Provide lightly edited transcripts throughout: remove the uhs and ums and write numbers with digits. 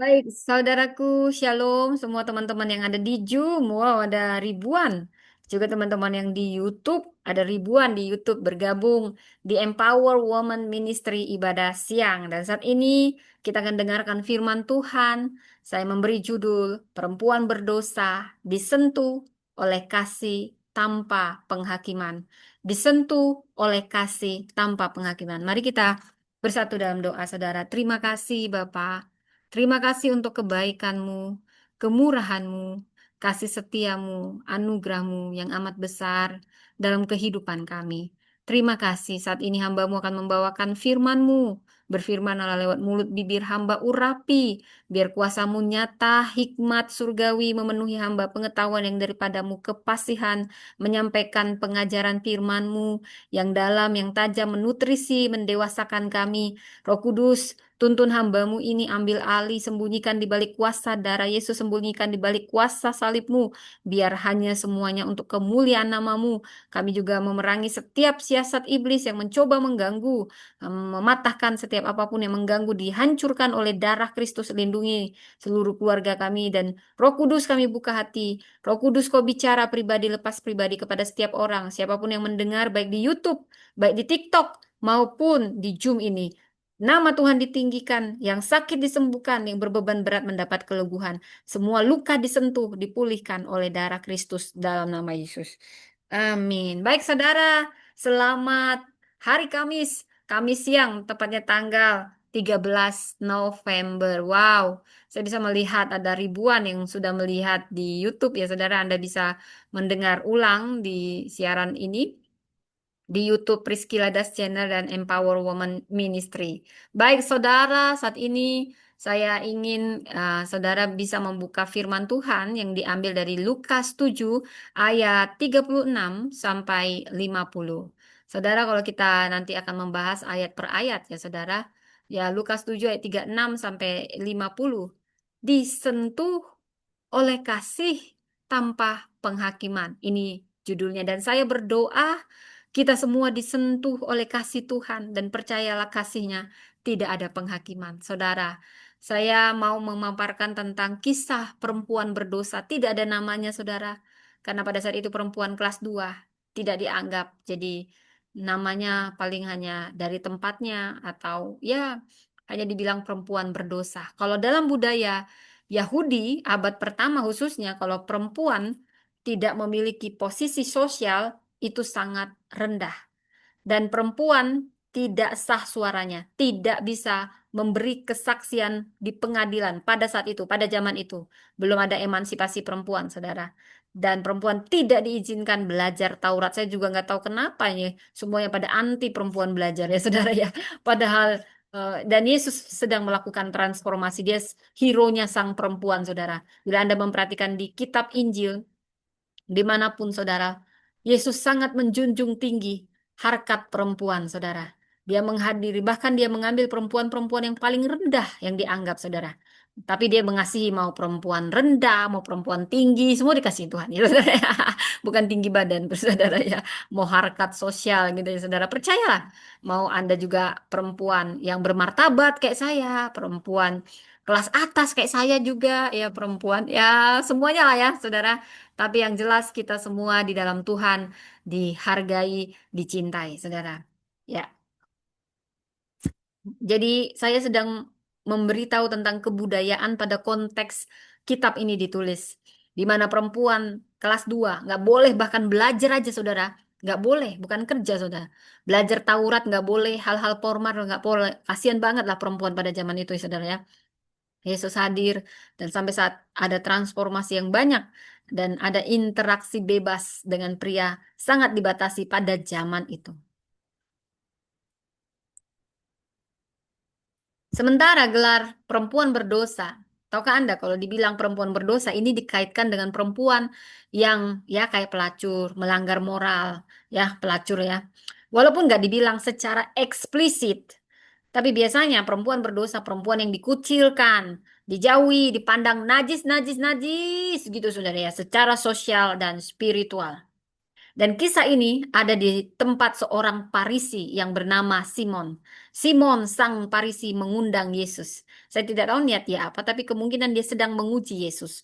Baik, saudaraku, shalom semua teman-teman yang ada di Zoom. Wow, ada ribuan. Juga teman-teman yang di YouTube, ada ribuan di YouTube bergabung di Empower Woman Ministry Ibadah Siang. Dan saat ini kita akan dengarkan firman Tuhan. Saya memberi judul Perempuan Berdosa Disentuh oleh Kasih Tanpa Penghakiman. Disentuh oleh kasih tanpa penghakiman. Mari kita bersatu dalam doa, saudara. Terima kasih, Bapak. Terima kasih untuk kebaikanmu, kemurahanmu, kasih setiamu, anugerahmu yang amat besar dalam kehidupan kami. Terima kasih saat ini hambamu akan membawakan firman-Mu. Berfirmanlah lewat mulut bibir hamba urapi. Biar kuasamu nyata, hikmat surgawi memenuhi hamba pengetahuan yang daripadamu, kepasihan menyampaikan pengajaran firman-Mu yang dalam, yang tajam, menutrisi, mendewasakan kami. Roh Kudus, tuntun hambamu ini, ambil alih, sembunyikan di balik kuasa darah Yesus, sembunyikan di balik kuasa salibmu, biar hanya semuanya untuk kemuliaan namamu. Kami juga memerangi setiap siasat iblis yang mencoba mengganggu, mematahkan setiap apapun yang mengganggu, dihancurkan oleh darah Kristus. Lindungi seluruh keluarga kami, dan Roh Kudus kami buka hati. Roh Kudus kau bicara pribadi lepas pribadi kepada setiap orang, siapapun yang mendengar, baik di YouTube, baik di TikTok, maupun di Zoom ini. Nama Tuhan ditinggikan, yang sakit disembuhkan, yang berbeban berat mendapat keleguhan. Semua luka disentuh, dipulihkan oleh darah Kristus dalam nama Yesus. Amin. Baik, saudara, selamat hari Kamis. Kamis siang, tepatnya tanggal 13 November. Wow, saya bisa melihat ada ribuan yang sudah melihat di YouTube ya, saudara. Anda bisa mendengar ulang di siaran ini di YouTube Priscilla Das Channel dan Empower Woman Ministry. Baik, saudara, saat ini saya ingin saudara bisa membuka firman Tuhan yang diambil dari Lukas 7 ayat 36 sampai 50. Saudara, kalau kita nanti akan membahas ayat per ayat ya, saudara. Ya, Lukas 7 ayat 36 sampai 50. Disentuh oleh kasih tanpa penghakiman. Ini judulnya. Dan saya berdoa kita semua disentuh oleh kasih Tuhan dan percayalah kasihnya tidak ada penghakiman. Saudara, saya mau memaparkan tentang kisah perempuan berdosa. Tidak ada namanya, saudara. Karena pada saat itu perempuan kelas 2 tidak dianggap. Jadi namanya paling hanya dari tempatnya atau ya hanya dibilang perempuan berdosa. Kalau dalam budaya Yahudi abad pertama khususnya, kalau perempuan tidak memiliki posisi sosial itu sangat rendah. Dan perempuan tidak sah suaranya, tidak bisa memberi kesaksian di pengadilan pada saat itu, pada zaman itu. Belum ada emansipasi perempuan, saudara. Dan perempuan tidak diizinkan belajar Taurat. Saya juga nggak tahu kenapa ya, semuanya pada anti perempuan belajar ya, saudara ya. Padahal dan Yesus sedang melakukan transformasi. Dia hero-nya sang perempuan, saudara. Bila Anda memperhatikan di kitab Injil, dimanapun saudara, Yesus sangat menjunjung tinggi harkat perempuan, saudara. Dia menghadiri, bahkan dia mengambil perempuan-perempuan yang paling rendah yang dianggap, saudara. Tapi dia mengasihi mau perempuan rendah, mau perempuan tinggi, semua dikasih Tuhan. Ya, saudara. Bukan tinggi badan, saudara ya. Mau harkat sosial gitu ya, saudara. Percayalah, mau Anda juga perempuan yang bermartabat kayak saya, perempuan kelas atas kayak saya juga, ya perempuan, ya semuanya lah ya, saudara. Tapi yang jelas kita semua di dalam Tuhan dihargai, dicintai, saudara. Ya, jadi saya sedang memberitahu tentang kebudayaan pada konteks kitab ini ditulis. Di mana perempuan kelas 2 nggak boleh bahkan belajar aja, saudara. Nggak boleh, bukan kerja, saudara. Belajar Taurat nggak boleh, hal-hal formal nggak boleh. Kasihan banget lah perempuan pada zaman itu, ya, saudara ya. Yesus hadir dan sampai saat ada transformasi yang banyak dan ada interaksi bebas dengan pria sangat dibatasi pada zaman itu. Sementara gelar perempuan berdosa, tahukah Anda kalau dibilang perempuan berdosa ini dikaitkan dengan perempuan yang ya kayak pelacur, melanggar moral, ya pelacur ya. Walaupun nggak dibilang secara eksplisit, tapi biasanya perempuan berdosa, perempuan yang dikucilkan, dijauhi, dipandang najis, najis, najis, gitu saudara ya, secara sosial dan spiritual. Dan kisah ini ada di tempat seorang Farisi yang bernama Simon. Simon sang Farisi mengundang Yesus. Saya tidak tahu niat dia apa, tapi kemungkinan dia sedang menguji Yesus.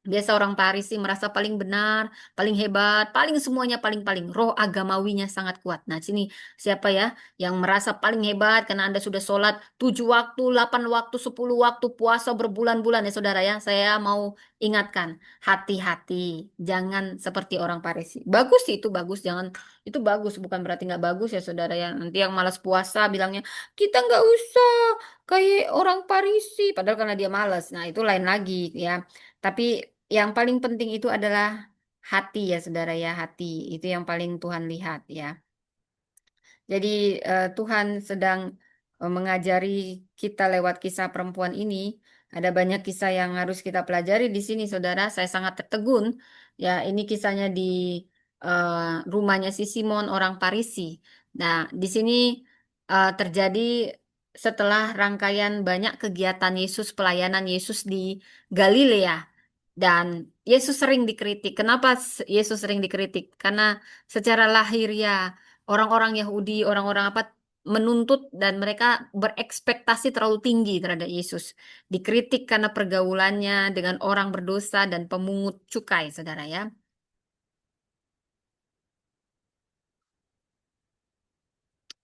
Dia seorang Farisi merasa paling benar, paling hebat, paling semuanya paling-paling. Roh agamawinya sangat kuat. Nah, sini siapa ya yang merasa paling hebat karena Anda sudah sholat 7 waktu, 8 waktu, 10 waktu, puasa berbulan-bulan ya saudara ya. Saya mau ingatkan, hati-hati. Jangan seperti orang Farisi. Bagus sih itu bagus, jangan itu bagus. Bukan berarti nggak bagus ya saudara ya. Nanti yang malas puasa bilangnya, kita nggak usah kayak orang Farisi. Padahal karena dia malas. Nah, itu lain lagi ya. Tapi yang paling penting itu adalah hati ya saudara ya, hati itu yang paling Tuhan lihat ya. Jadi Tuhan sedang mengajari kita lewat kisah perempuan ini. Ada banyak kisah yang harus kita pelajari di sini saudara. Saya sangat tertegun ya, ini kisahnya di rumahnya si Simon orang Parisi. Nah, di sini terjadi setelah rangkaian banyak kegiatan Yesus, pelayanan Yesus di Galilea. Dan Yesus sering dikritik. Kenapa Yesus sering dikritik? Karena secara lahiriah orang-orang Yahudi, orang-orang apa menuntut dan mereka berekspektasi terlalu tinggi terhadap Yesus. Dikritik karena pergaulannya dengan orang berdosa dan pemungut cukai, saudara ya.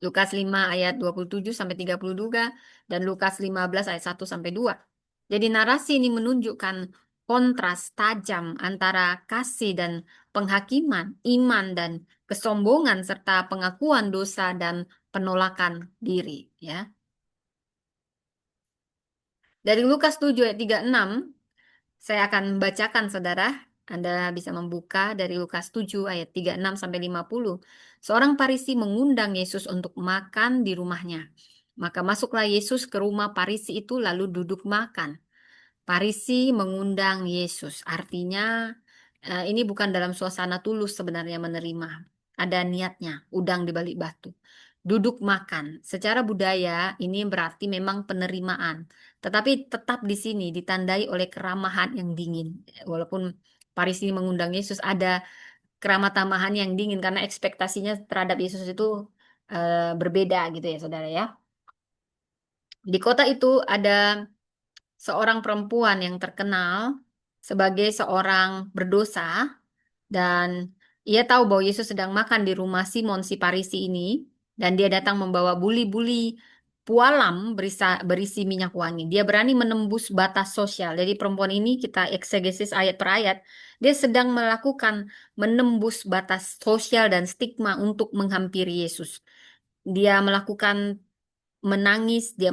Lukas 5 ayat 27 sampai 32 dan Lukas 15 ayat 1 sampai 2. Jadi narasi ini menunjukkan kontras tajam antara kasih dan penghakiman, iman dan kesombongan serta pengakuan dosa dan penolakan diri ya. Dari Lukas 7 ayat 36 saya akan bacakan saudara. Anda bisa membuka dari Lukas 7 ayat 36 sampai 50. Seorang Farisi mengundang Yesus untuk makan di rumahnya. Maka masuklah Yesus ke rumah Farisi itu lalu duduk makan. Farisi mengundang Yesus. Artinya ini bukan dalam suasana tulus sebenarnya menerima. Ada niatnya, udang di balik batu. Duduk makan. Secara budaya ini berarti memang penerimaan. Tetapi tetap di sini ditandai oleh keramahan yang dingin. Walaupun Farisi mengundang Yesus ada keramah tamahan yang dingin karena ekspektasinya terhadap Yesus itu berbeda gitu ya saudara ya. Di kota itu ada seorang perempuan yang terkenal sebagai seorang berdosa dan ia tahu bahwa Yesus sedang makan di rumah Simon si Parisi ini dan dia datang membawa buli-buli pualam berisi minyak wangi. Dia berani menembus batas sosial. Jadi perempuan ini kita eksegesis ayat per ayat, dia sedang melakukan menembus batas sosial dan stigma untuk menghampiri Yesus. Dia menangis, dia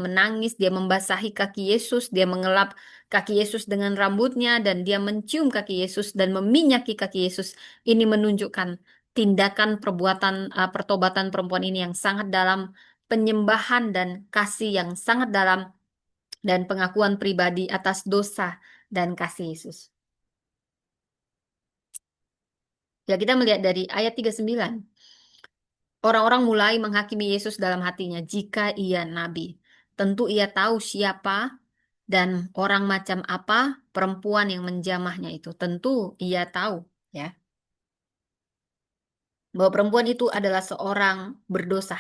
membasahi kaki Yesus, dia mengelap kaki Yesus dengan rambutnya, dan dia mencium kaki Yesus dan meminyaki kaki Yesus. Ini menunjukkan tindakan perbuatan pertobatan perempuan ini yang sangat dalam, penyembahan dan kasih yang sangat dalam, dan pengakuan pribadi atas dosa dan kasih Yesus. Ya, kita melihat dari ayat 39. Orang-orang mulai menghakimi Yesus dalam hatinya jika ia nabi. Tentu ia tahu siapa dan orang macam apa perempuan yang menjamahnya itu. Tentu ia tahu ya bahwa perempuan itu adalah seorang berdosa.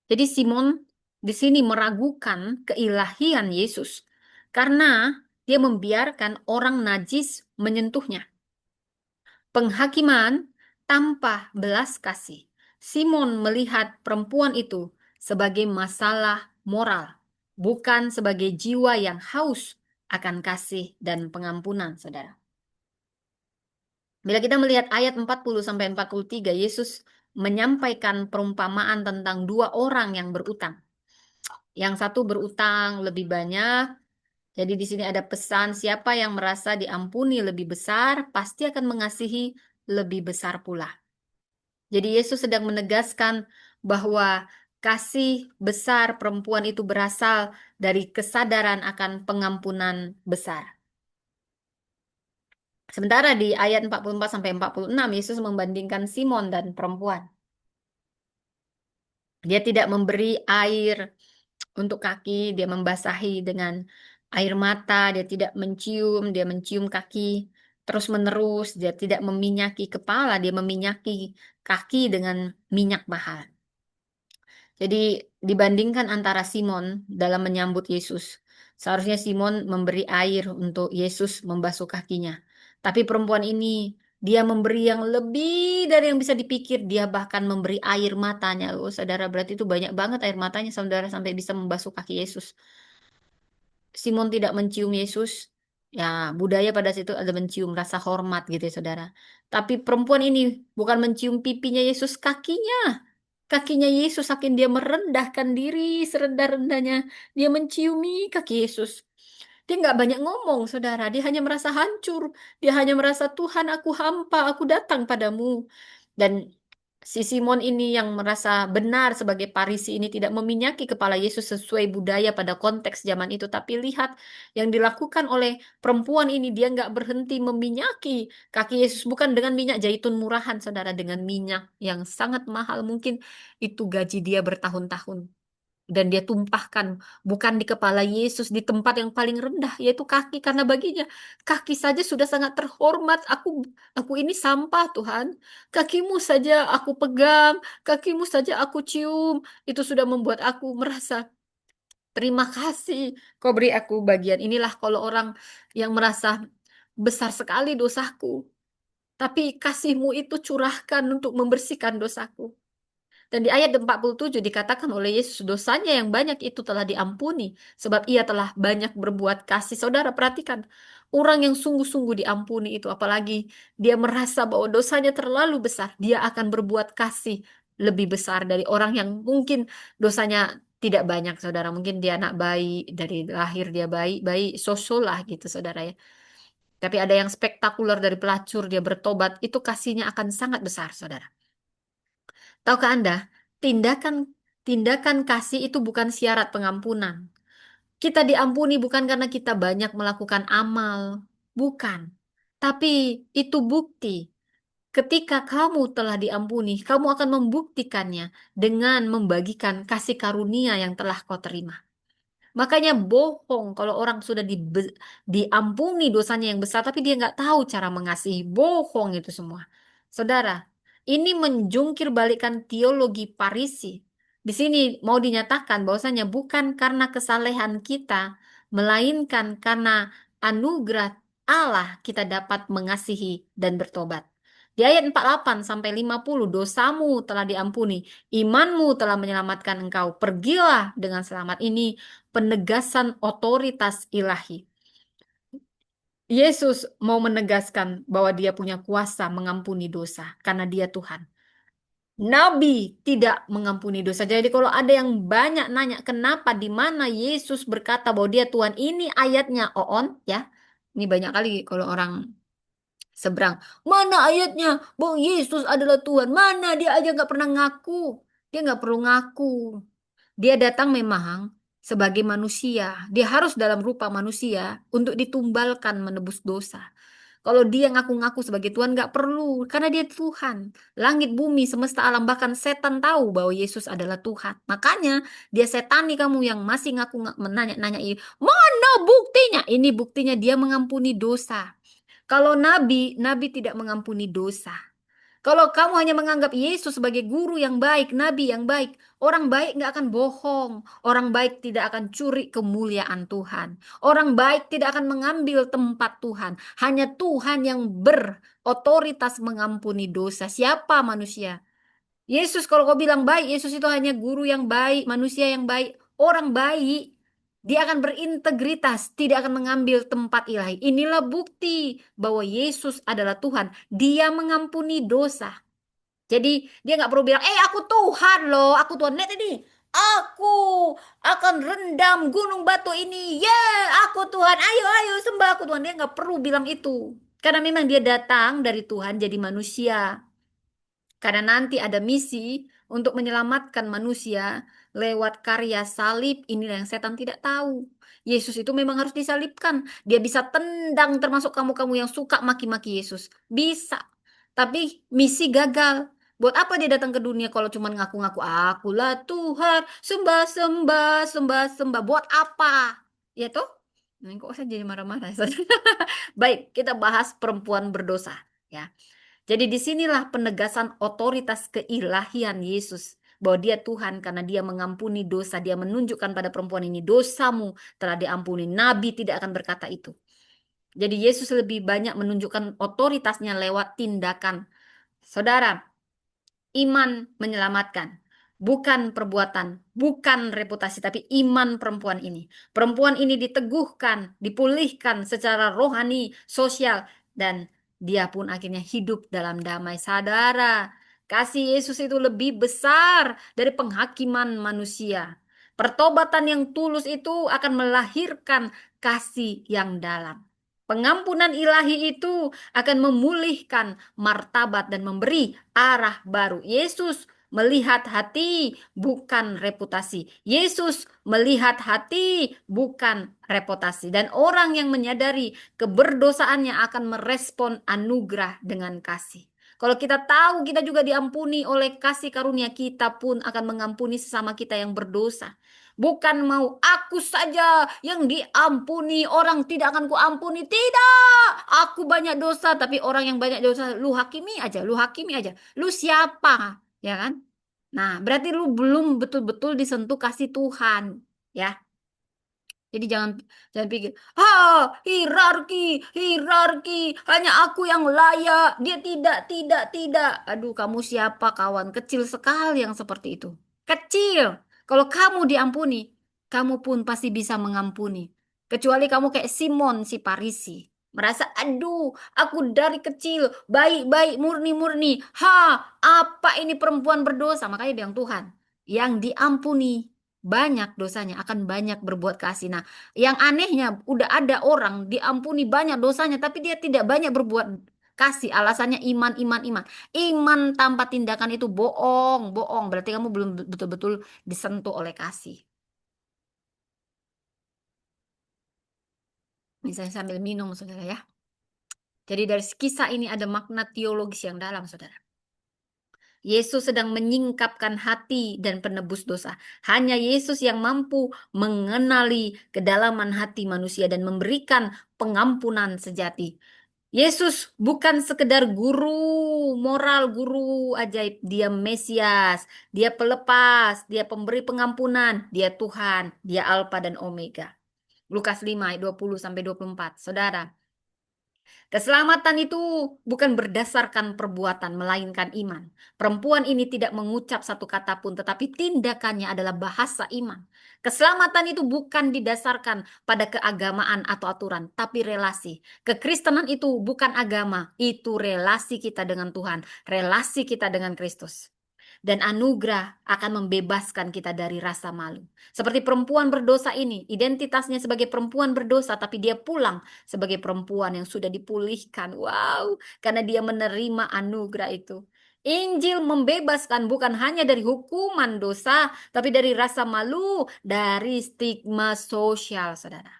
Jadi Simon di sini meragukan keilahian Yesus karena dia membiarkan orang najis menyentuhnya. Penghakiman tanpa belas kasih. Simon melihat perempuan itu sebagai masalah moral, bukan sebagai jiwa yang haus akan kasih dan pengampunan, saudara. Bila kita melihat ayat 40 sampai 43, Yesus menyampaikan perumpamaan tentang dua orang yang berutang. Yang satu berutang lebih banyak. Jadi di sini ada pesan siapa yang merasa diampuni lebih besar pasti akan mengasihi lebih besar pula. Jadi Yesus sedang menegaskan bahwa kasih besar perempuan itu berasal dari kesadaran akan pengampunan besar. Sementara di ayat 44 sampai 46 Yesus membandingkan Simon dan perempuan. Dia tidak memberi air untuk kaki, dia membasahi dengan air mata, dia tidak mencium, dia mencium kaki. terus-menerus. Dia tidak meminyaki kepala, dia meminyaki kaki dengan minyak mahal. Jadi dibandingkan antara Simon dalam menyambut Yesus, seharusnya Simon memberi air untuk Yesus membasuh kakinya. Tapi perempuan ini dia memberi yang lebih dari yang bisa dipikir. Dia bahkan memberi air matanya. Oh, saudara, berarti itu banyak banget air matanya saudara sampai bisa membasuh kaki Yesus. Simon tidak mencium Yesus. Ya, budaya pada situ ada mencium rasa hormat gitu ya, saudara. Tapi perempuan ini bukan mencium pipinya Yesus, kakinya. Kakinya Yesus, saking dia merendahkan diri serendah-rendahnya. Dia menciumi kaki Yesus. Dia nggak banyak ngomong, saudara. Dia hanya merasa hancur. Dia hanya merasa, Tuhan, aku hampa, aku datang padamu. Dan si Simon ini yang merasa benar sebagai Farisi ini tidak meminyaki kepala Yesus sesuai budaya pada konteks zaman itu. Tapi lihat yang dilakukan oleh perempuan ini. Dia nggak berhenti meminyaki kaki Yesus. Bukan dengan minyak zaitun murahan, saudara. Dengan minyak yang sangat mahal. Mungkin itu gaji dia bertahun-tahun. Dan dia tumpahkan bukan di kepala Yesus, di tempat yang paling rendah, yaitu kaki, karena baginya kaki saja sudah sangat terhormat. Aku ini sampah, Tuhan. Kakimu saja aku pegang, kakimu saja aku cium. Itu sudah membuat aku merasa terima kasih. Kau beri aku bagian. Inilah kalau orang yang merasa besar sekali dosaku, tapi kasihmu itu curahkan untuk membersihkan dosaku. Dan di ayat 47 dikatakan oleh Yesus, dosanya yang banyak itu telah diampuni, sebab ia telah banyak berbuat kasih. Saudara, perhatikan, orang yang sungguh-sungguh diampuni itu, apalagi dia merasa bahwa dosanya terlalu besar, dia akan berbuat kasih lebih besar dari orang yang mungkin dosanya tidak banyak, saudara. Mungkin dia anak bayi, dari lahir dia bayi, bayi sosok lah gitu, saudara ya. Tapi ada yang spektakuler dari pelacur, dia bertobat, itu kasihnya akan sangat besar, saudara. Tahukah Anda, tindakan tindakan kasih itu bukan syarat pengampunan. Kita diampuni bukan karena kita banyak melakukan amal, bukan. Tapi itu bukti. Ketika kamu telah diampuni, kamu akan membuktikannya dengan membagikan kasih karunia yang telah kau terima. Makanya bohong kalau orang sudah diampuni dosanya yang besar, tapi dia nggak tahu cara mengasihi. Bohong itu semua. Saudara, ini menjungkir balikan teologi Parisi. Di sini mau dinyatakan bahwasanya bukan karena kesalehan kita, melainkan karena anugerah Allah kita dapat mengasihi dan bertobat. Di ayat 48 sampai 50, dosamu telah diampuni, imanmu telah menyelamatkan engkau. Pergilah dengan selamat. Ini penegasan otoritas ilahi. Yesus mau menegaskan bahwa dia punya kuasa mengampuni dosa karena dia Tuhan. Nabi tidak mengampuni dosa. Jadi kalau ada yang banyak nanya kenapa di mana Yesus berkata bahwa dia Tuhan, ini ayatnya on ya. Ini banyak kali kalau orang seberang. Mana ayatnya bahwa Yesus adalah Tuhan? Mana dia aja nggak pernah ngaku. Dia nggak perlu ngaku. Dia datang memang sebagai manusia. Dia harus dalam rupa manusia untuk ditumbalkan menebus dosa. Kalau dia ngaku-ngaku sebagai Tuhan nggak perlu, karena dia Tuhan. Langit, bumi, semesta alam, bahkan setan tahu bahwa Yesus adalah Tuhan. Makanya dia setani kamu yang masih ngaku menanya-nanya ini. Mana buktinya? Ini buktinya dia mengampuni dosa. Kalau nabi, nabi tidak mengampuni dosa. Kalau kamu hanya menganggap Yesus sebagai guru yang baik, nabi yang baik, orang baik nggak akan bohong. Orang baik tidak akan curi kemuliaan Tuhan. Orang baik tidak akan mengambil tempat Tuhan. Hanya Tuhan yang berotoritas mengampuni dosa. Siapa manusia? Yesus, kalau kau bilang baik, Yesus itu hanya guru yang baik, manusia yang baik, orang baik. Dia akan berintegritas, tidak akan mengambil tempat ilahi. Inilah bukti bahwa Yesus adalah Tuhan. Dia mengampuni dosa. Jadi dia nggak perlu bilang, aku Tuhan loh, aku Tuhan. Lihat ini, aku akan rendam gunung batu ini. Aku Tuhan, ayo ayo sembah aku Tuhan. Dia nggak perlu bilang itu. Karena memang dia datang dari Tuhan jadi manusia. Karena nanti ada misi untuk menyelamatkan manusia lewat karya salib. Inilah yang setan tidak tahu. Yesus itu memang harus disalibkan. Dia bisa tendang termasuk kamu-kamu yang suka maki-maki Yesus. Bisa. Tapi misi gagal. Buat apa dia datang ke dunia kalau cuma ngaku-ngaku, akulah Tuhan, sembah, sembah, sembah, sembah. Buat apa? Ya toh? Ini kok saya jadi marah-marah ya, saudara? Baik, kita bahas perempuan berdosa, ya. Jadi disinilah penegasan otoritas keilahian Yesus, bahwa dia Tuhan karena dia mengampuni dosa. Dia menunjukkan pada perempuan ini, dosamu telah diampuni. Nabi tidak akan berkata itu. Jadi Yesus lebih banyak menunjukkan otoritasnya lewat tindakan. Saudara, iman menyelamatkan. Bukan perbuatan, bukan reputasi, tapi iman perempuan ini. Perempuan ini diteguhkan, dipulihkan secara rohani, sosial, dan dia pun akhirnya hidup dalam damai. Saudara, kasih Yesus itu lebih besar dari penghakiman manusia. Pertobatan yang tulus itu akan melahirkan kasih yang dalam. Pengampunan ilahi itu akan memulihkan martabat dan memberi arah baru. Yesus melihat hati, bukan reputasi. Yesus melihat hati, bukan reputasi. Dan orang yang menyadari keberdosaannya akan merespon anugerah dengan kasih. Kalau kita tahu kita juga diampuni oleh kasih karunia, kita pun akan mengampuni sesama kita yang berdosa. Bukan mau aku saja yang diampuni, orang tidak akan kuampuni. Tidak, aku banyak dosa, tapi orang yang banyak dosa, lu hakimi aja, lu hakimi aja. Lu siapa? Ya kan? Nah, berarti lu belum betul-betul disentuh kasih Tuhan. Ya, jadi jangan pikir, hierarki, hierarki, hanya aku yang layak. Dia tidak. Aduh, kamu siapa kawan? Kecil sekali yang seperti itu. Kecil. Kalau kamu diampuni, kamu pun pasti bisa mengampuni. Kecuali kamu kayak Simon si Parisi. Merasa, aduh, aku dari kecil, baik-baik, murni-murni. Apa ini perempuan berdosa? Makanya bilang Tuhan, yang diampuni banyak dosanya akan banyak berbuat kasih. Nah, yang anehnya udah ada orang diampuni banyak dosanya tapi dia tidak banyak berbuat kasih. Alasannya iman, iman, iman. Iman tanpa tindakan itu bohong, bohong. Berarti kamu belum betul-betul disentuh oleh kasih. Misalnya sambil minum, saudara ya. Jadi dari kisah ini ada makna teologis yang dalam, saudara. Yesus sedang menyingkapkan hati dan penebus dosa. Hanya Yesus yang mampu mengenali kedalaman hati manusia dan memberikan pengampunan sejati. Yesus bukan sekedar guru moral, guru ajaib. Dia Mesias, dia pelepas, dia pemberi pengampunan, dia Tuhan, dia Alfa dan Omega. Lukas 5 ayat 20 sampai 24. Saudara, keselamatan itu bukan berdasarkan perbuatan, melainkan iman. Perempuan ini tidak mengucap satu kata pun, tetapi tindakannya adalah bahasa iman. Keselamatan itu bukan didasarkan pada keagamaan atau aturan, tapi relasi. Kekristenan itu bukan agama, itu relasi kita dengan Tuhan, relasi kita dengan Kristus. Dan anugerah akan membebaskan kita dari rasa malu. Seperti perempuan berdosa ini, identitasnya sebagai perempuan berdosa, tapi dia pulang sebagai perempuan yang sudah dipulihkan. Wow, karena dia menerima anugerah itu. Injil membebaskan bukan hanya dari hukuman dosa, tapi dari rasa malu, dari stigma sosial, saudara.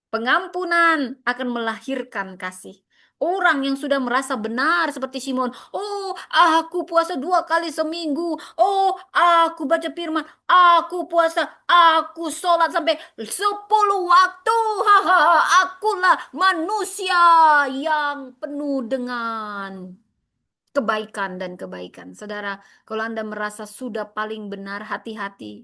Pengampunan akan melahirkan kasih. Orang yang sudah merasa benar seperti Simon. Oh, aku puasa 2 kali seminggu. Oh, aku baca firman. Aku puasa. Aku sholat sampai 10 waktu. Haha, akulah manusia yang penuh dengan kebaikan dan kebaikan. Saudara, kalau Anda merasa sudah paling benar, hati-hati.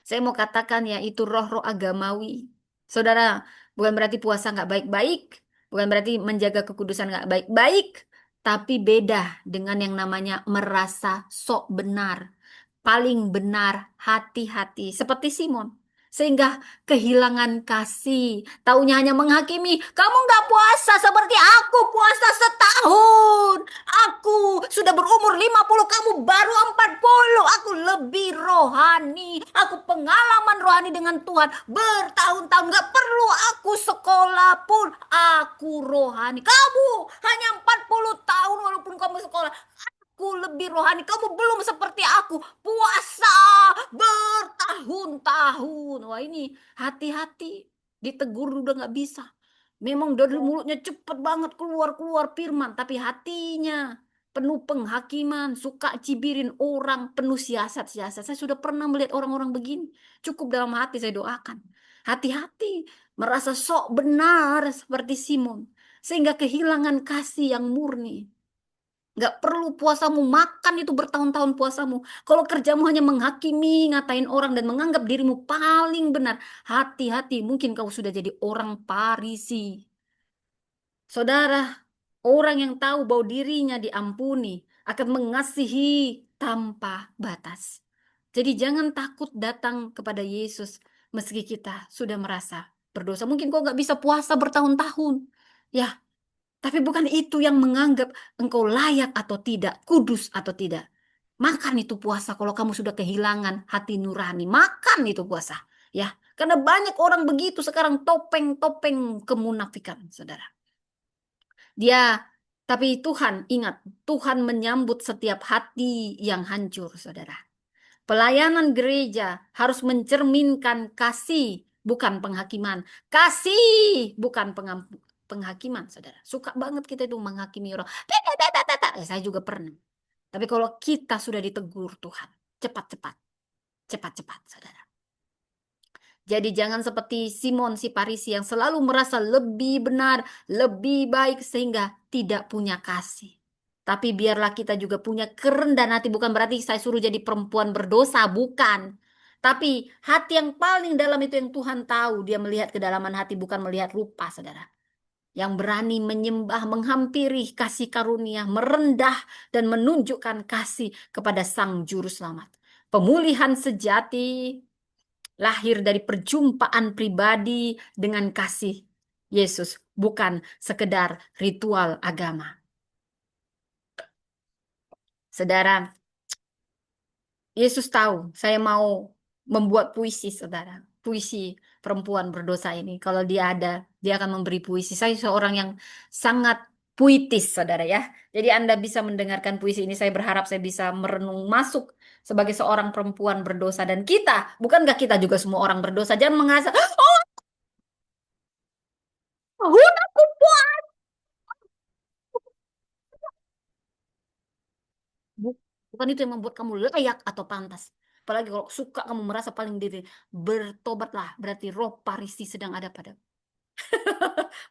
Saya mau katakan ya itu roh-roh agamawi. Saudara, bukan berarti puasa nggak baik-baik, bukan berarti menjaga kekudusan nggak baik-baik, tapi beda dengan yang namanya merasa sok benar, paling benar, hati-hati, seperti Simon. Sehingga kehilangan kasih, taunya hanya menghakimi. Kamu nggak puasa seperti aku puasa setahun. Aku sudah berumur 50, kamu baru 40. Aku lebih rohani. Aku pengalaman rohani dengan Tuhan bertahun-tahun. Gak perlu aku sekolah pun. Aku rohani. Kamu hanya 40 tahun walaupun kamu sekolah. Aku lebih rohani. Kamu belum seperti aku. Puasa bertahun-tahun. Wah ini hati-hati. Ditegur udah gak bisa. Memang dari mulutnya cepet banget keluar-keluar firman. Tapi hatinya penuh penghakiman, suka cibirin orang, penuh siasat-siasat. Saya sudah pernah melihat orang-orang begini. Cukup dalam hati saya doakan. Hati-hati merasa sok benar seperti Simon. Sehingga kehilangan kasih yang murni. Nggak perlu puasamu makan itu bertahun-tahun puasamu. Kalau kerjamu hanya menghakimi, ngatain orang dan menganggap dirimu paling benar. Hati-hati, mungkin kau sudah jadi orang Farisi. Saudara, orang yang tahu bahwa dirinya diampuni akan mengasihi tanpa batas. Jadi jangan takut datang kepada Yesus meski kita sudah merasa berdosa. Mungkin kau nggak bisa puasa bertahun-tahun. Ya, tapi bukan itu yang menganggap engkau layak atau tidak, kudus atau tidak. Makan itu puasa kalau kamu sudah kehilangan hati nurani. Makan itu puasa. Ya, karena banyak orang begitu sekarang topeng-topeng kemunafikan, saudara. Dia, tapi Tuhan, ingat, Tuhan menyambut setiap hati yang hancur, saudara. Pelayanan gereja harus mencerminkan kasih, bukan penghakiman. Kasih, bukan penghakiman, saudara. Suka banget kita itu menghakimi orang. Saya juga pernah. Tapi kalau kita sudah ditegur Tuhan, cepat-cepat, cepat-cepat, saudara. Jadi jangan seperti Simon si Parisi yang selalu merasa lebih benar, lebih baik sehingga tidak punya kasih. Tapi biarlah kita juga punya kerendahan hati. Bukan berarti saya suruh jadi perempuan berdosa, bukan. Tapi hati yang paling dalam itu yang Tuhan tahu. Dia melihat kedalaman hati, bukan melihat rupa, saudara. Yang berani menyembah, menghampiri kasih karunia, merendah dan menunjukkan kasih kepada Sang Juru Selamat. Pemulihan sejati lahir dari perjumpaan pribadi dengan kasih Yesus, bukan sekedar ritual agama. Saudara, Yesus tahu saya mau membuat puisi, saudara. Puisi perempuan berdosa ini. Kalau dia ada, dia akan memberi puisi. Saya seorang yang sangat puitis, saudara ya. Jadi Anda bisa mendengarkan puisi ini. Saya berharap saya bisa merenung masuk sebagai seorang perempuan berdosa. Dan kita, bukankah kita juga semua orang berdosa? Jangan mengasa, oh, aku bukan itu yang membuat kamu layak atau pantas. Apalagi kalau suka kamu merasa paling diri. Bertobatlah, berarti roh Parisi sedang ada pada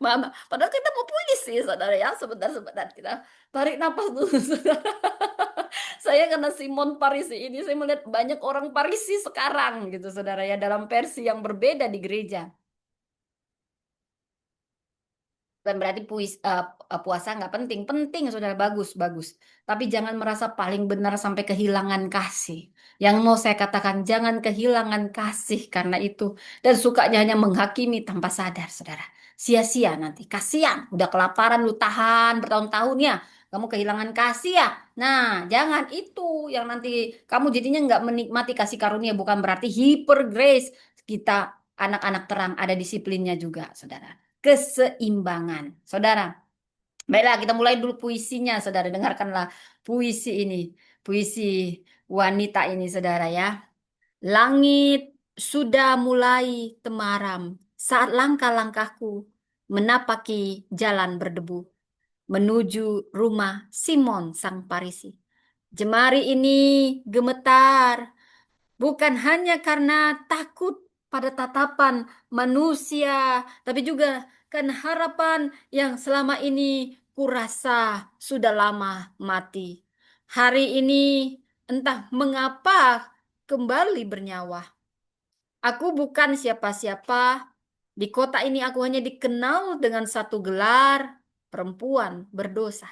Mama. Padahal kita mau puisi, saudara ya. Sebentar-sebentar kita tarik napas dulu, saudara. Saya karena Simon Parisi ini, saya melihat banyak orang Parisi sekarang gitu, saudara ya. Dalam versi yang berbeda di gereja. Dan berarti puasa nggak penting. Penting, saudara. Bagus, bagus. Tapi jangan merasa paling benar sampai kehilangan kasih. Yang mau saya katakan, jangan kehilangan kasih karena itu. Dan sukanya hanya menghakimi tanpa sadar, saudara. Sia-sia nanti. Kasihan. Udah kelaparan, lu tahan bertahun-tahun ya. Kamu kehilangan kasih ya. Nah, jangan itu yang nanti kamu jadinya nggak menikmati kasih karunia. Bukan berarti hyper grace. Kita anak-anak terang ada disiplinnya juga, saudara, keseimbangan. Saudara, baiklah kita mulai dulu puisinya, saudara. Dengarkanlah puisi ini. Puisi wanita ini, saudara ya. Langit sudah mulai temaram saat langkah-langkahku menapaki jalan berdebu menuju rumah Simon sang Parisi. Jemari ini gemetar bukan hanya karena takut pada tatapan manusia, tapi juga karena harapan yang selama ini kurasa sudah lama mati. Hari ini entah mengapa kembali bernyawa. Aku bukan siapa-siapa. Di kota ini aku hanya dikenal dengan satu gelar, perempuan berdosa.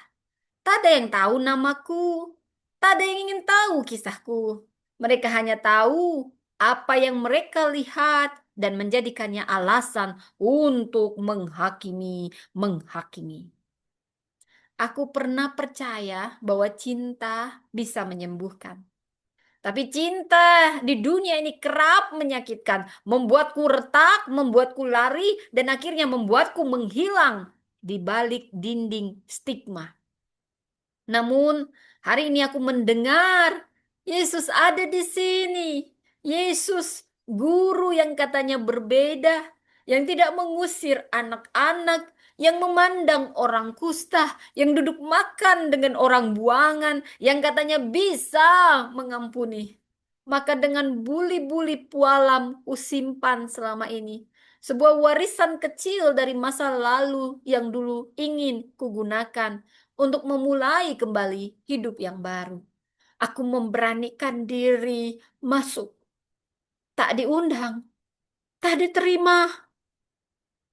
Tak ada yang tahu namaku. Tak ada yang ingin tahu kisahku. Mereka hanya tahu apa yang mereka lihat dan menjadikannya alasan untuk menghakimi. Aku pernah percaya bahwa cinta bisa menyembuhkan. Tapi cinta di dunia ini kerap menyakitkan, membuatku retak, membuatku lari, dan akhirnya membuatku menghilang di balik dinding stigma. Namun, hari ini aku mendengar Yesus ada di sini. Yesus, guru yang katanya berbeda, yang tidak mengusir anak-anak, yang memandang orang kusta, yang duduk makan dengan orang buangan, yang katanya bisa mengampuni. Maka dengan buli-buli pualam kusimpan selama ini. Sebuah warisan kecil dari masa lalu yang dulu ingin kugunakan untuk memulai kembali hidup yang baru. Aku memberanikan diri masuk. Tak diundang, tak diterima,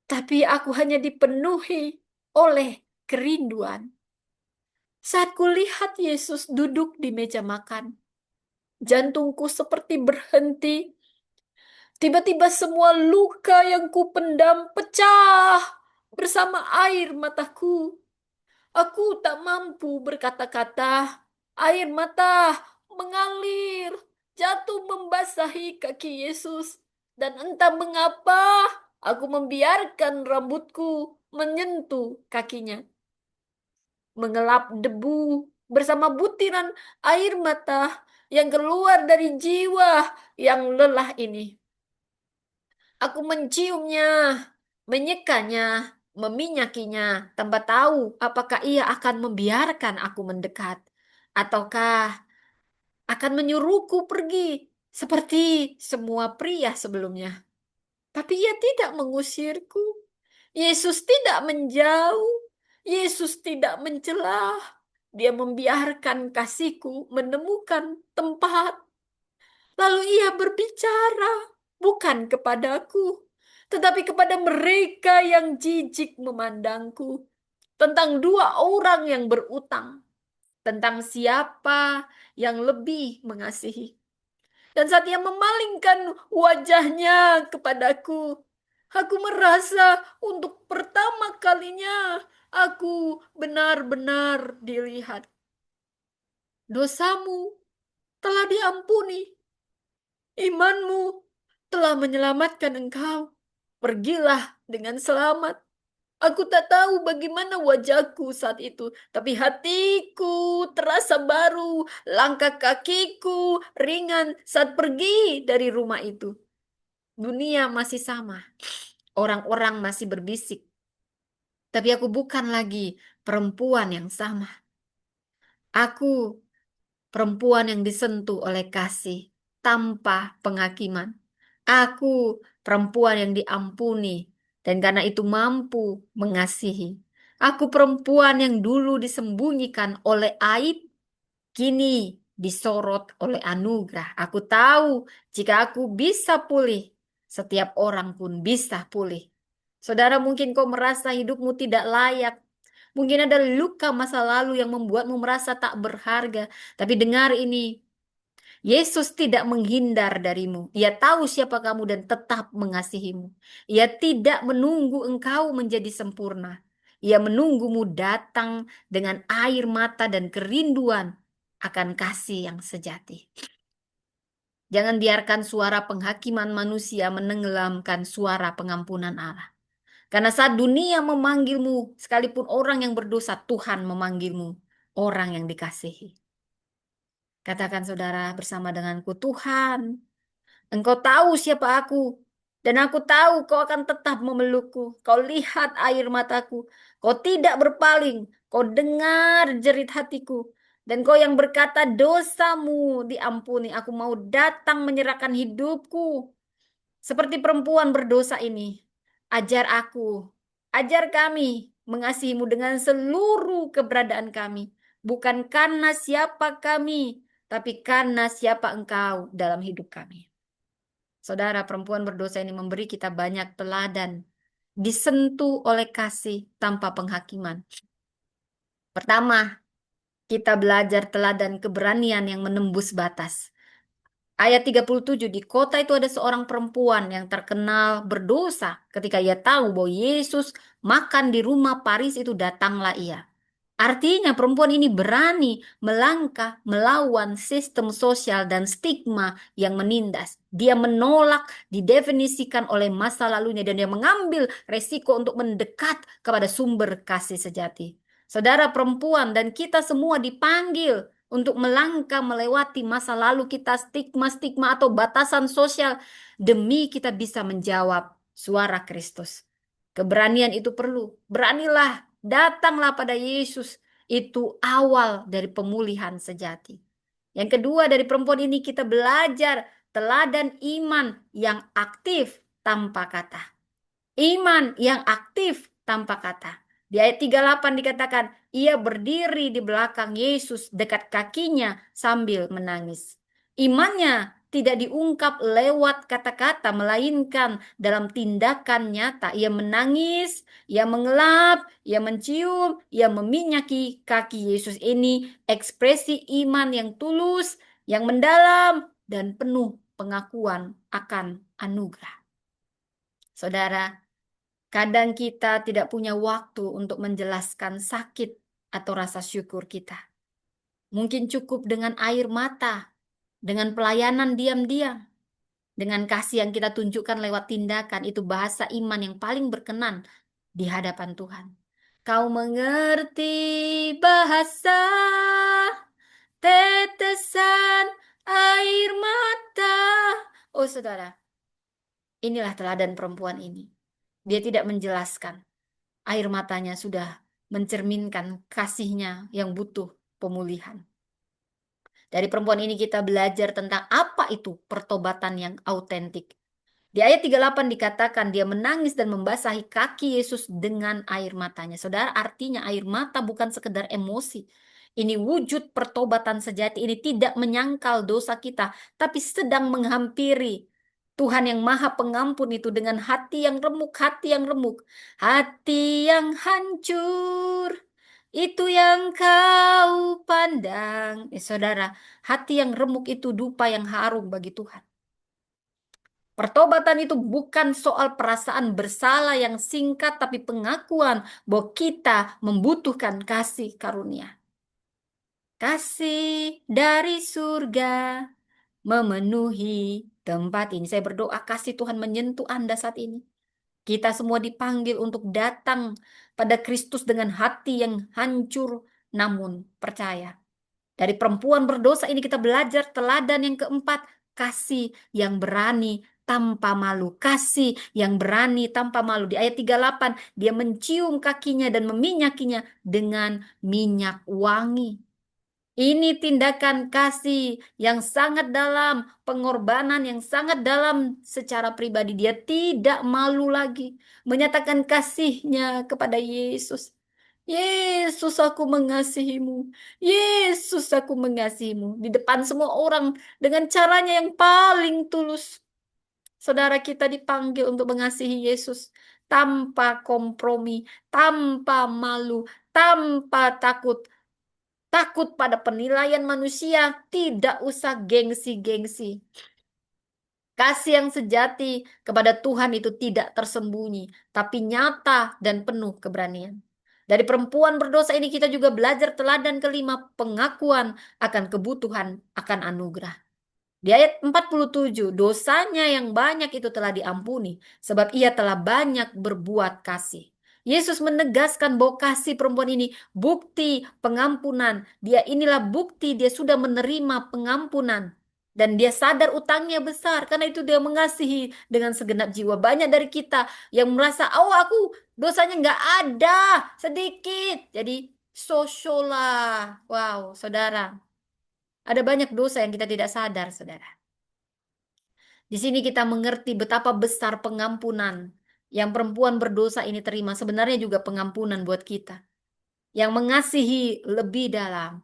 tapi aku hanya dipenuhi oleh kerinduan. Saat kulihat Yesus duduk di meja makan, jantungku seperti berhenti. Tiba-tiba semua luka yang kupendam pecah bersama air mataku. Aku tak mampu berkata-kata. Air mata mengalir, jatuh membasahi kaki Yesus. Dan entah mengapa aku membiarkan rambutku menyentuh kakinya. Mengelap debu bersama butiran air mata yang keluar dari jiwa yang lelah ini. Aku menciumnya, menyekanya, meminyakinya, tanpa tahu apakah ia akan membiarkan aku mendekat, ataukah akan menyuruhku pergi seperti semua pria sebelumnya. Tapi ia tidak mengusirku. Yesus tidak menjauh. Yesus tidak mencelah. Dia membiarkan kasihku menemukan tempat. Lalu ia berbicara, bukan kepadaku, tetapi kepada mereka yang jijik memandangku, tentang dua orang yang berutang, tentang siapa yang lebih mengasihi. Dan saat ia memalingkan wajahnya kepadaku, aku merasa untuk pertama kalinya aku benar-benar dilihat. Dosamu telah diampuni. Imanmu telah menyelamatkan engkau. Pergilah dengan selamat. Aku tak tahu bagaimana wajahku saat itu, tapi hatiku terasa baru, langkah kakiku ringan saat pergi dari rumah itu. Dunia masih sama, orang-orang masih berbisik, tapi aku bukan lagi perempuan yang sama. Aku perempuan yang disentuh oleh kasih tanpa penghakiman. Aku perempuan yang diampuni dan karena itu mampu mengasihi. Aku perempuan yang dulu disembunyikan oleh aib, kini disorot oleh anugerah. Aku tahu jika aku bisa pulih, setiap orang pun bisa pulih. Saudara, mungkin kau merasa hidupmu tidak layak. Mungkin ada luka masa lalu yang membuatmu merasa tak berharga. Tapi dengar ini, Yesus tidak menghindar darimu. Ia tahu siapa kamu dan tetap mengasihimu. Ia tidak menunggu engkau menjadi sempurna. Ia menunggumu datang dengan air mata dan kerinduan akan kasih yang sejati. Jangan biarkan suara penghakiman manusia menenggelamkan suara pengampunan Allah. Karena saat dunia memanggilmu, sekalipun orang yang berdosa, Tuhan memanggilmu orang yang dikasihi. Katakan saudara bersama denganku, Tuhan, Engkau tahu siapa aku, dan aku tahu Kau akan tetap memelukku. Kau lihat air mataku, Kau tidak berpaling, Kau dengar jerit hatiku, dan Kau yang berkata dosamu diampuni. Aku mau datang menyerahkan hidupku seperti perempuan berdosa ini. Ajar aku, ajar kami mengasihimu dengan seluruh keberadaan kami. Bukan karena siapa kami, tapi karena siapa engkau dalam hidup kami. Saudara, perempuan berdosa ini memberi kita banyak teladan. Disentuh oleh kasih tanpa penghakiman. Pertama, kita belajar teladan keberanian yang menembus batas. Ayat 37, di kota itu ada seorang perempuan yang terkenal berdosa. Ketika ia tahu bahwa Yesus makan di rumah Paris itu, datanglah ia. Artinya perempuan ini berani melangkah melawan sistem sosial dan stigma yang menindas. Dia menolak didefinisikan oleh masa lalunya dan dia mengambil resiko untuk mendekat kepada sumber kasih sejati. Saudara perempuan dan kita semua dipanggil untuk melangkah melewati masa lalu kita, stigma-stigma atau batasan sosial demi kita bisa menjawab suara Kristus. Keberanian itu perlu. Beranilah, datanglah pada Yesus. Itu awal dari pemulihan sejati. Yang kedua, dari perempuan ini kita belajar teladan iman yang aktif tanpa kata. Iman yang aktif tanpa kata. Di ayat 38 dikatakan, ia berdiri di belakang Yesus dekat kakinya sambil menangis. Imannya tidak diungkap lewat kata-kata, melainkan dalam tindakan nyata. Ia menangis, ia mengelap, ia mencium, ia meminyaki kaki Yesus. Ini ekspresi iman yang tulus, yang mendalam, dan penuh pengakuan akan anugerah. Saudara, kadang kita tidak punya waktu untuk menjelaskan sakit atau rasa syukur kita. Mungkin cukup dengan air mata, dengan pelayanan diam-diam, dengan kasih yang kita tunjukkan lewat tindakan. Itu bahasa iman yang paling berkenan di hadapan Tuhan. Kau mengerti bahasa tetesan air mata. Oh saudara, inilah teladan perempuan ini. Dia tidak menjelaskan. Air matanya sudah mencerminkan kasihnya yang butuh pemulihan. Dari perempuan ini kita belajar tentang apa itu pertobatan yang autentik. Di ayat 38 dikatakan dia menangis dan membasahi kaki Yesus dengan air matanya. Saudara, artinya air mata bukan sekedar emosi. Ini wujud pertobatan sejati. Ini tidak menyangkal dosa kita, tapi sedang menghampiri Tuhan yang maha pengampun itu dengan hati yang remuk, hati yang remuk. Hati yang hancur, itu yang kau pandang. Saudara, hati yang remuk itu dupa yang harum bagi Tuhan. Pertobatan itu bukan soal perasaan bersalah yang singkat, tapi pengakuan bahwa kita membutuhkan kasih karunia. Kasih dari surga memenuhi tempat ini. Saya berdoa kasih Tuhan menyentuh Anda saat ini. Kita semua dipanggil untuk datang pada Kristus dengan hati yang hancur namun percaya. Dari perempuan berdosa ini kita belajar teladan yang keempat, kasih yang berani tanpa malu. Kasih yang berani tanpa malu. Di ayat 38, dia mencium kakinya dan meminyakinya dengan minyak wangi. Ini tindakan kasih yang sangat dalam, pengorbanan yang sangat dalam secara pribadi. Dia tidak malu lagi menyatakan kasihnya kepada Yesus. Yesus, aku mengasihimu. Yesus, aku mengasihimu. Di depan semua orang dengan caranya yang paling tulus. Saudara, kita dipanggil untuk mengasihi Yesus tanpa kompromi, tanpa malu, tanpa takut. Takut pada penilaian manusia, tidak usah gengsi-gengsi. Kasih yang sejati kepada Tuhan itu tidak tersembunyi, tapi nyata dan penuh keberanian. Dari perempuan berdosa ini kita juga belajar teladan kelima, pengakuan akan kebutuhan akan anugerah. Di ayat 47, dosanya yang banyak itu telah diampuni, sebab ia telah banyak berbuat kasih. Yesus menegaskan bahwa kasih perempuan ini bukti pengampunan. Dia inilah bukti dia sudah menerima pengampunan. Dan dia sadar utangnya besar, karena itu dia mengasihi dengan segenap jiwa. Banyak dari kita yang merasa, oh aku dosanya nggak ada, sedikit. Jadi sosok lah. Wow, saudara. Ada banyak dosa yang kita tidak sadar, saudara. Di sini kita mengerti betapa besar pengampunan yang perempuan berdosa ini terima. Sebenarnya juga pengampunan buat kita. Yang mengasihi lebih dalam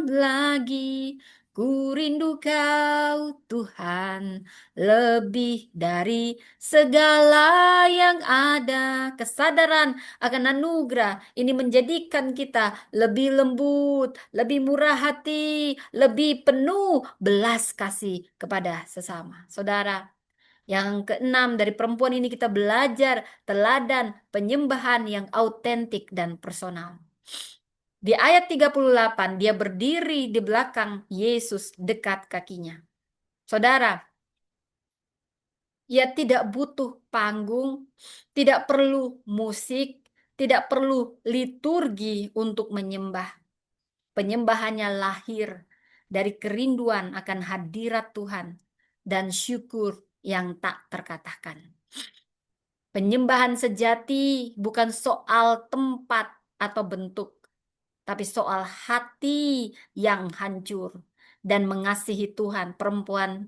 lagi. Ku rindu kau Tuhan, lebih dari segala yang ada. Kesadaran akan anugerah ini menjadikan kita lebih lembut, lebih murah hati, lebih penuh belas kasih kepada sesama. Saudara, yang keenam, dari perempuan ini kita belajar teladan penyembahan yang autentik dan personal. Di ayat 38, dia berdiri di belakang Yesus dekat kakinya. Saudara, ia tidak butuh panggung, tidak perlu musik, tidak perlu liturgi untuk menyembah. Penyembahannya lahir dari kerinduan akan hadirat Tuhan dan syukur yang tak terkatakan. Penyembahan sejati bukan soal tempat atau bentuk, tapi soal hati yang hancur dan mengasihi Tuhan. Perempuan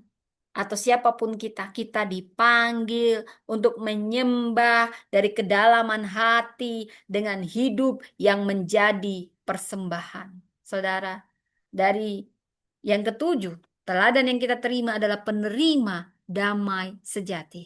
atau siapapun kita dipanggil untuk menyembah dari kedalaman hati dengan hidup yang menjadi persembahan. Saudara, dari yang ketujuh, teladan yang kita terima adalah penerima damai sejati.